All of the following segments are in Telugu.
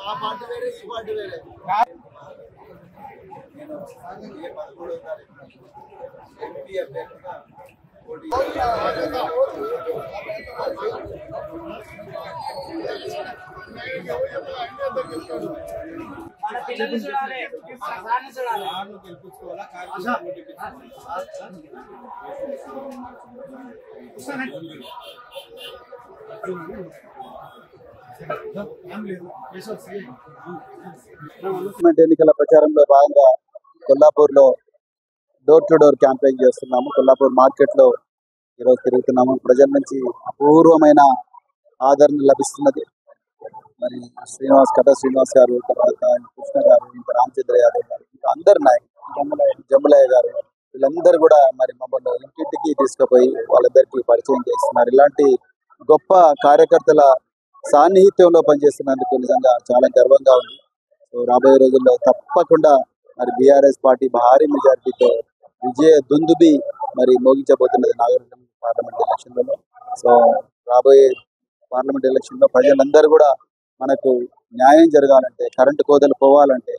ఆ పార్టీ వేరే ఈ పార్టీ వేరే ఎంపీ అభ్యర్థిగా ఎన్నికల ప్రచారంలో భాగంగా కొల్లాపూర్ లో డోర్ టు డోర్ క్యాంపెయిన్ చేస్తున్నాము. కొల్లాపూర్ మార్కెట్ లో ఈరోజు తిరుగుతున్నాము. ప్రజల నుంచి అపూర్వమైన ఆదరణ లభిస్తున్నది. మరి శ్రీనివాస్ గారు, తర్వాత కృష్ణ గారు, ఇంకా రామచంద్ర యాదవ్ గారు, ఇంకా అందరు నాయకులు, జంబులయ్య గారు, వీళ్ళందరూ కూడా మరి మమ్మల్ని ఇంటింటికి తీసుకుపోయి వాళ్ళందరికీ పరిచయం చేస్తున్నారు. ఇలాంటి గొప్ప కార్యకర్తల సాన్నిహిత్యంలో పనిచేస్తున్నందుకు నిజంగా చాలా గర్వంగా ఉంది. సో రాబోయే రోజుల్లో తప్పకుండా మరి బీఆర్ఎస్ పార్టీ భారీ మెజారిటీతో విజయ దుందుబి మరి మోగించబోతున్నది నాగరికం పార్లమెంట్ ఎలక్షన్లలో. సో రాబోయే పార్లమెంట్ ఎలక్షన్లో ప్రజలందరూ కూడా మనకు న్యాయం జరగాలంటే, కరెంటు కోతలు పోవాలంటే,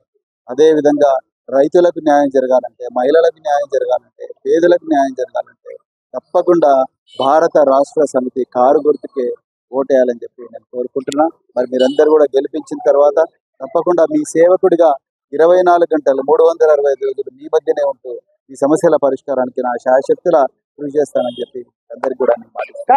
అదేవిధంగా రైతులకు న్యాయం జరగాలంటే, మహిళలకు న్యాయం జరగాలంటే, పేదలకు న్యాయం జరగాలంటే తప్పకుండా భారత రాష్ట్ర సమితి కారు గుర్తుకే ఓటేయాలని చెప్పి నేను కోరుకుంటున్నా. మరి మీరందరూ కూడా గెలిపించిన తర్వాత తప్పకుండా మీ సేవకుడిగా 24 గంటలు 365 రోజులు మీ మధ్యనే ఉంటూ ఈ సమస్యల పరిష్కారానికి నా శాయశక్తుల కృషి చేస్తానని చెప్పి అందరికీ కూడా నేను మాట్లాడుతున్నాను.